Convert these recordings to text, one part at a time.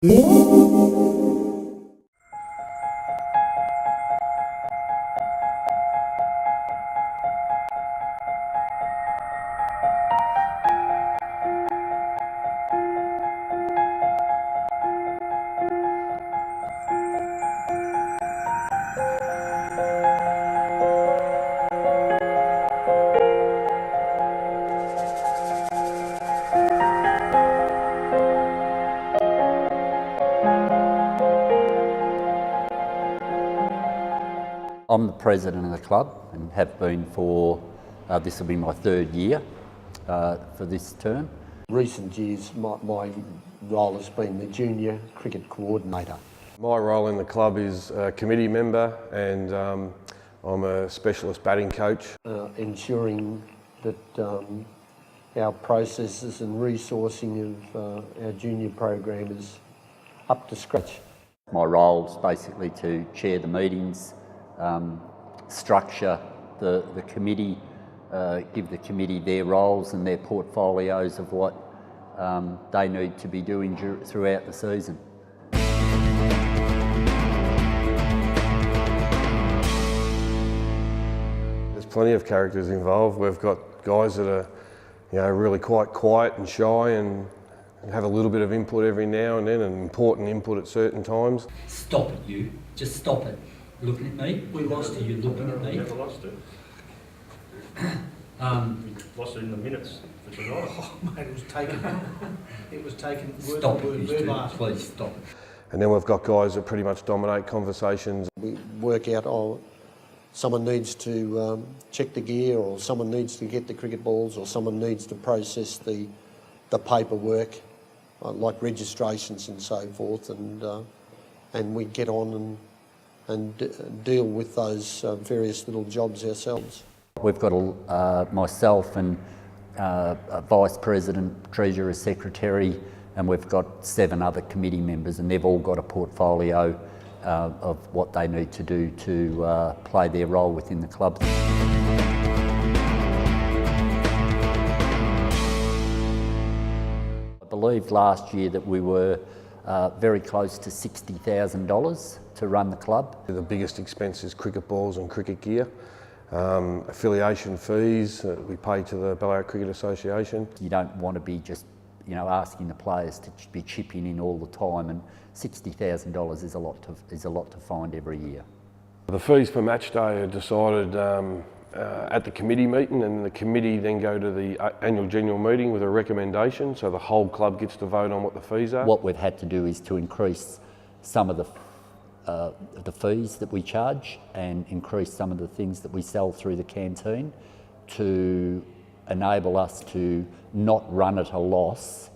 I'm the president of the club and have been for, this will be my third year for this term. Recent years, my role has been the junior cricket coordinator. My role in the club is a committee member, and I'm a specialist batting coach. Ensuring that our processes and resourcing of our junior program is up to scratch. My role is basically to chair the meetings, structure the committee, give the committee their roles and their portfolios of what they need to be doing throughout the season. There's plenty of characters involved. We've got guys that are, really quite quiet and shy and have a little bit of input every now and then, and important input at certain times. Stop it, you. Just stop it. Looking at me. We lost it. You looking at me. Never lost it. Lost it in the minutes for tonight. Oh, mate, it was taken. It was taken. Stop it, you two. Please stop it. And then we've got guys that pretty much dominate conversations. We work out, someone needs to check the gear, or someone needs to get the cricket balls, or someone needs to process the paperwork, like registrations and so forth, and we get on and deal with those various little jobs ourselves. We've got myself and a vice president, treasurer, secretary, and we've got 7 other committee members, and they've all got a portfolio of what they need to do to play their role within the club. I believe last year that we were very close to $60,000 to run the club. The biggest expense is cricket balls and cricket gear. Affiliation fees that we pay to the Ballarat Cricket Association. You don't want to be just asking the players to be chipping in all the time, and $60,000 is a lot to find every year. The fees for match day are decided at the committee meeting, and the committee then go to the annual general meeting with a recommendation, so the whole club gets to vote on what the fees are. What we've had to do is to increase some of the fees that we charge and increase some of the things that we sell through the canteen to enable us to not run at a loss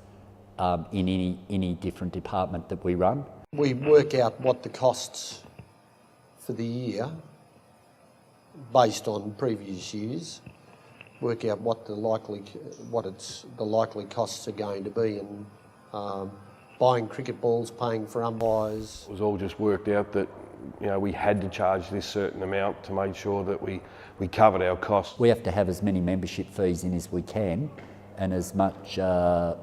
in any different department that we run. We work out what the costs for the year based on previous years, work out what the likely costs are going to be, and buying cricket balls, paying for umpires. It was all just worked out that we had to charge this certain amount to make sure that we covered our costs. We have to have as many membership fees in as we can, and as much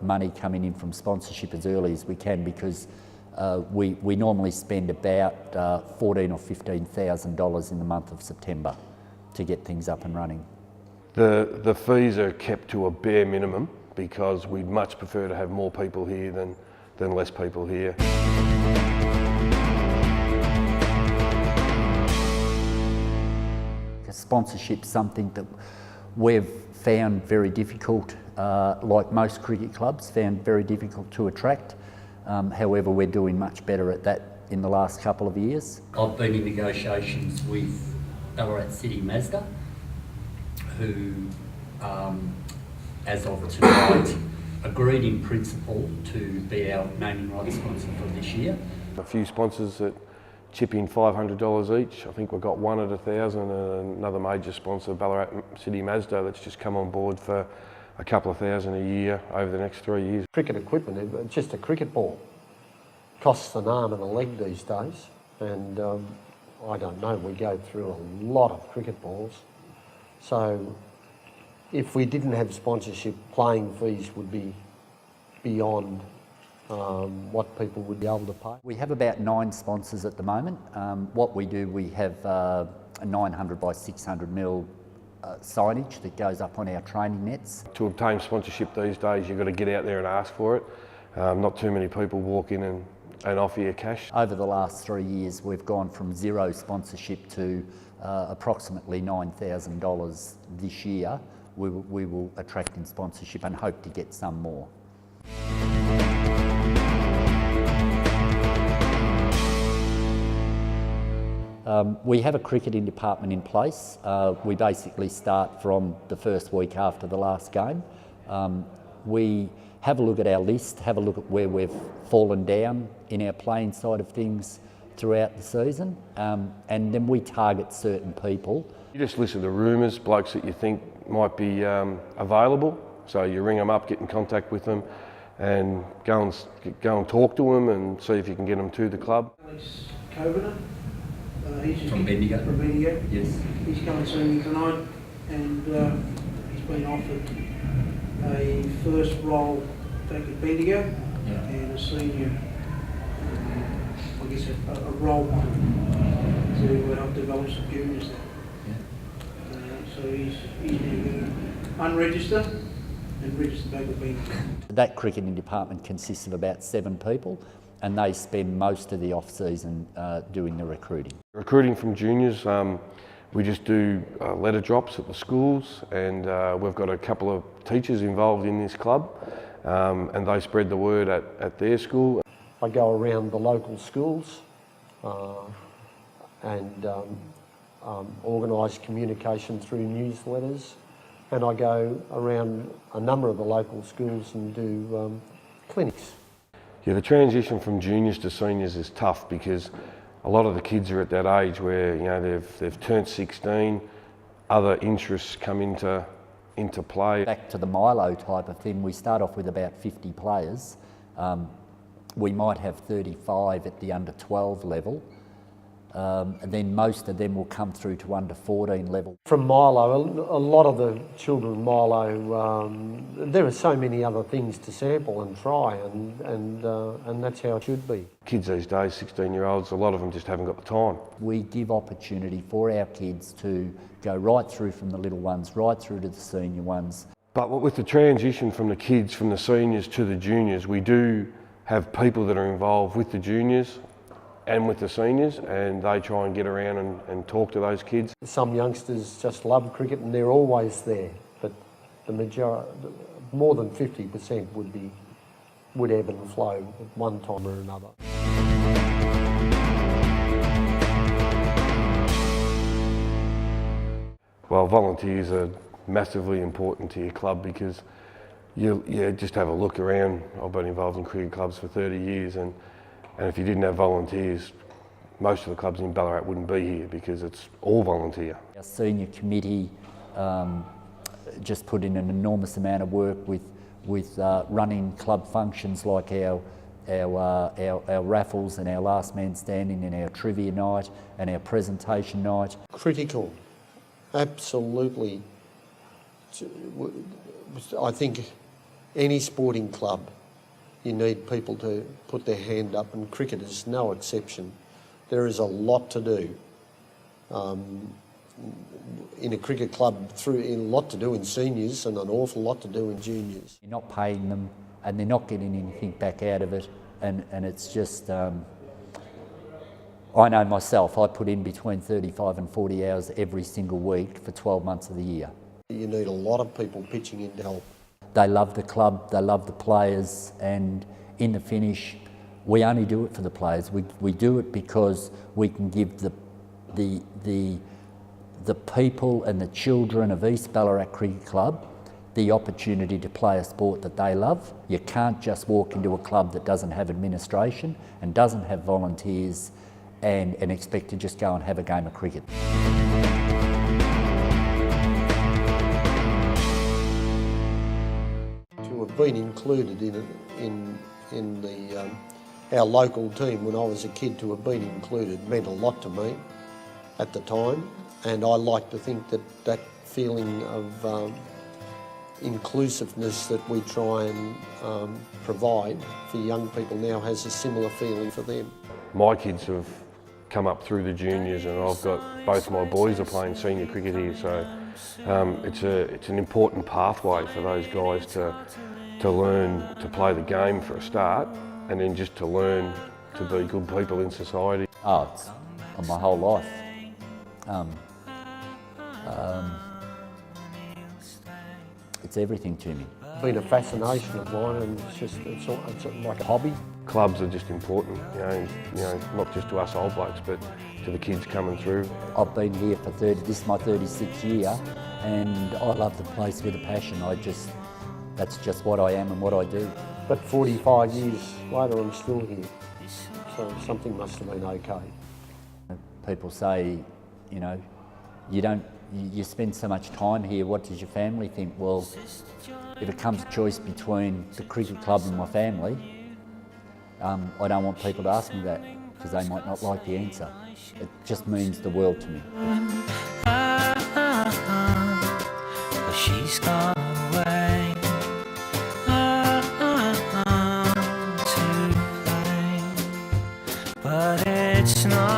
money coming in from sponsorship as early as we can, because we normally spend about $14,000 or $15,000 in the month of September to get things up and running. The fees are kept to a bare minimum because we'd much prefer to have more people here than less people here. Sponsorship's something that we've found very difficult, like most cricket clubs, found very difficult to attract. However, we're doing much better at that in the last couple of years. I've been in negotiations with Ballarat City Mazda, who, as of tonight, agreed in principle to be our naming rights sponsor for this year. A few sponsors that chip in $500 each. I think we've got one at $1,000, and another major sponsor, Ballarat City Mazda, that's just come on board for a couple of thousand a year over the next 3 years. Cricket equipment, just a cricket ball, costs an arm and a leg these days, and I don't know, we go through a lot of cricket balls. So if we didn't have sponsorship, playing fees would be beyond what people would be able to pay. We have about 9 sponsors at the moment. What we do, we have a 900 by 600 mil signage that goes up on our training nets. To obtain sponsorship these days, you've got to get out there and ask for it. Not too many people walk in and offer you cash. Over the last 3 years, we've gone from 0 sponsorship to approximately $9,000 this year. We will attract in sponsorship and hope to get some more. We have a cricketing department in place. We basically start from the first week after the last game. We have a look at our list, have a look at where we've fallen down in our playing side of things throughout the season, and then we target certain people. You just listen to rumours, blokes that you think might be available. So you ring them up, get in contact with them, and go and talk to them and see if you can get them to the club. Alex Covenant, he's From Bendigo? From Bendigo. Yes. He's come and seen me tonight, and he's been offered a first role back at Bendigo and a senior, I guess a role to help develop some juniors there. So he's now going to unregister and register back at Bendigo. That cricketing department consists of about 7 people, and they spend most of the off-season doing the recruiting. Recruiting from juniors, we just do letter drops at the schools, and we've got a couple of teachers involved in this club, and they spread the word at their school. I go around the local schools and organise communication through newsletters, and I go around a number of the local schools and do clinics. Yeah, the transition from juniors to seniors is tough because a lot of the kids are at that age where they've turned 16, other interests come into play. Back to the Milo type of thing, we start off with about 50 players. We might have 35 at the under 12 level, and then most of them will come through to under 14 level. From Milo, a lot of the children in Milo, there are so many other things to sample and try, and that's how it should be. Kids these days, 16-year-olds, a lot of them just haven't got the time. We give opportunity for our kids to go right through from the little ones, right through to the senior ones. But with the transition from the kids, from the seniors to the juniors, we do have people that are involved with the juniors and with the seniors, and they try and get around and talk to those kids. Some youngsters just love cricket and they're always there, but the majority, more than 50% would ebb and flow at one time or another. Well, volunteers are massively important to your club because you just have a look around. I've been involved in cricket clubs for 30 years, and if you didn't have volunteers, most of the clubs in Ballarat wouldn't be here because it's all volunteer. Our senior committee just put in an enormous amount of work with running club functions like our raffles and our last man standing and our trivia night and our presentation night. Critical, absolutely. I think any sporting club, you need people to put their hand up, and cricket is no exception. There is a lot to do in a cricket club, a lot to do in seniors and an awful lot to do in juniors. You're not paying them and they're not getting anything back out of it, and it's just, I know myself, I put in between 35 and 40 hours every single week for 12 months of the year. You need a lot of people pitching in to help. They love the club, they love the players, and in the finish, we only do it for the players. We do it because we can give the people and the children of East Ballarat Cricket Club the opportunity to play a sport that they love. You can't just walk into a club that doesn't have administration and doesn't have volunteers and expect to just go and have a game of cricket. To have been included in our local team when I was a kid, to have been included meant a lot to me at the time, and I like to think that feeling of inclusiveness that we try and provide for young people now has a similar feeling for them. My kids have come up through the juniors, and I've got both my boys are playing senior cricket here, so it's an important pathway for those guys to learn to play the game for a start, and then just to learn to be good people in society. Oh, it's my whole life. It's everything to me. It's been a fascination of mine, and it's like a hobby. Clubs are just important, not just to us old blokes, but to the kids coming through. I've been here for this is my 36th year, and I love the place with a passion. That's just what I am and what I do. But 45 years later, I'm still here, so something must have been okay. People say, you spend so much time here, what does your family think? Well, if it comes to choice between the cricket club and my family, I don't want people to ask me that, because they might not like the answer. It just means the world to me. She's gone away to play, but it's not